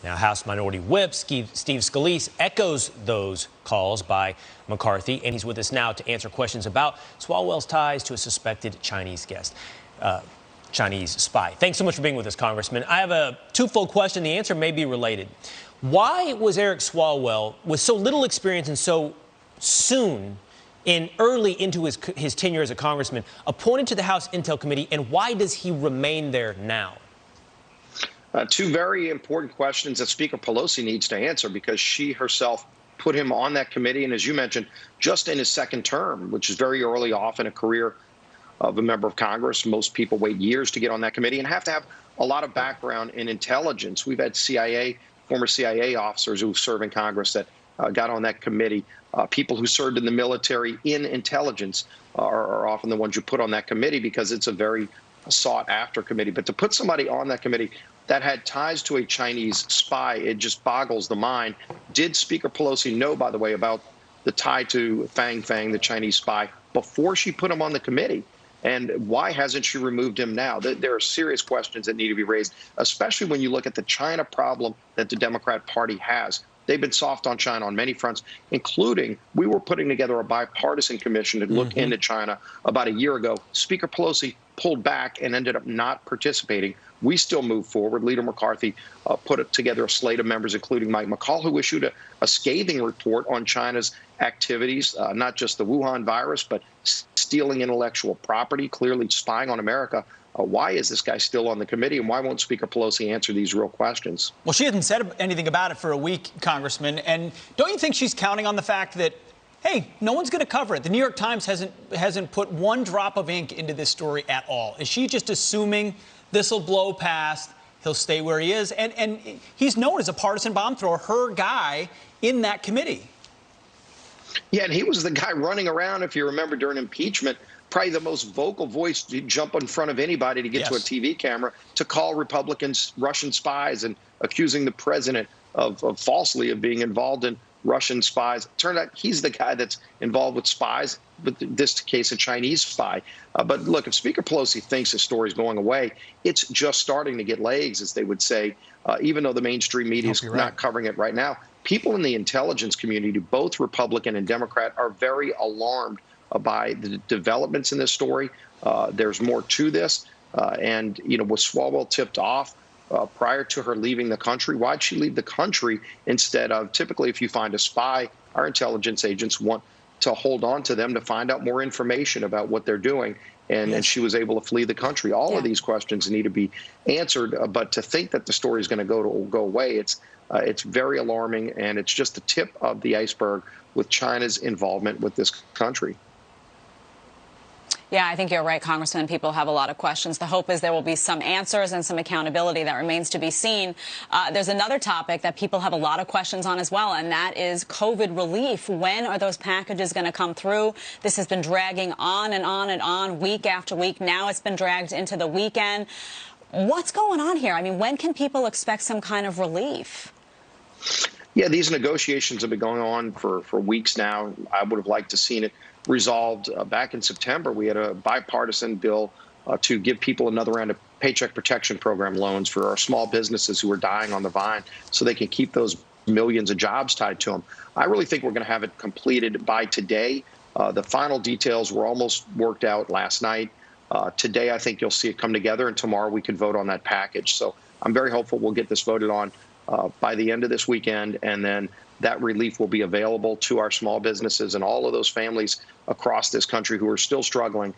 Now, House Minority Whip Steve Scalise echoes those calls by McCarthy, and he's with us now to answer questions about Swalwell's ties to a suspected Chinese spy. Thanks so much for being with us, Congressman. I have a twofold question. The answer may be related. Why was Eric Swalwell, with so little experience and so soon early into his tenure as a congressman, appointed to the House Intel Committee, and why does he remain there now? Two very important questions that Speaker Pelosi needs to answer, because she herself put him on that committee. And as you mentioned, just in his second term, which is very early off in a career of a member of Congress. Most people wait years to get on that committee and have to have a lot of background in intelligence. We've had former CIA officers who serve in Congress that got on that committee. People who served in the military in intelligence are often the ones you put on that committee, because it's a very sought after committee. But to put somebody on that committee that had ties to a Chinese spy, it just boggles the mind. Did Speaker Pelosi know, by the way, about the tie to Fang, the Chinese spy, before she put him on the committee? And why hasn't she removed him now? There are serious questions that need to be raised, especially when you look at the China problem that the Democrat Party has. They've been soft on China on many fronts, including we were putting together a bipartisan commission to look into China about a year ago. Speaker Pelosi pulled back and ended up not participating. We still move forward. Leader McCarthy put together a slate of members, including Mike McCall, who issued a scathing report on China's activities, not just the Wuhan virus, but stealing intellectual property, clearly spying on America. Why is this guy still on the committee, and why won't Speaker Pelosi answer these real questions? Well, she hasn't said anything about it for a week, Congressman. And don't you think she's counting on the fact that, hey, no one's going to cover it? The New York Times hasn't put one drop of ink into this story at all. Is she just assuming this will blow past, he'll stay where he is? And he's known as a partisan bomb thrower, her guy in that committee. Yeah, and he was the guy running around, if you remember, during impeachment, probably the most vocal voice to jump in front of anybody to get to a TV camera, to call Republicans Russian spies and accusing the president of falsely of being involved in Russian spies. Turned out he's the guy that's involved with spies, but in this case, a Chinese spy. But look, if Speaker Pelosi thinks the story's going away, it's just starting to get legs, as they would say, even though the mainstream media is not covering it right now. People in the intelligence community, both Republican and Democrat, are very alarmed by the developments in this story. There's more to this. And, was Swalwell tipped off prior to her leaving the country? Why'd she leave the country instead of, typically, if you find a spy, our intelligence agents want to hold on to them to find out more information about what they're doing. And she was able to flee the country. All of these questions need to be answered. But to think that the story is going to go away, it's very alarming. And it's just the tip of the iceberg with China's involvement with this country. Yeah, I think you're right, Congressman. People have a lot of questions. The hope is there will be some answers and some accountability. That remains to be seen. There's another topic that people have a lot of questions on as well, and that is COVID relief. When are those packages going to come through? This has been dragging on and on and on, week after week. Now it's been dragged into the weekend. What's going on here? I mean, when can people expect some kind of relief? Yeah, these negotiations have been going on for weeks now. I would have liked to seen it resolved back in September. We had a bipartisan bill to give people another round of Paycheck Protection Program loans for our small businesses who are dying on the vine, so they can keep those millions of jobs tied to them. I really think we're going to have it completed by today. The final details were almost worked out last night. Today, I think you'll see it come together, and tomorrow we can vote on that package. So I'm very hopeful we'll get this voted on by the end of this weekend, and then that relief will be available to our small businesses and all of those families across this country who are still struggling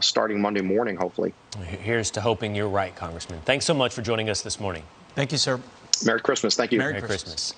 starting Monday morning, hopefully. Here's to hoping you're right, Congressman. Thanks so much for joining us this morning. Thank you, sir. Merry Christmas. Thank you. Merry Christmas.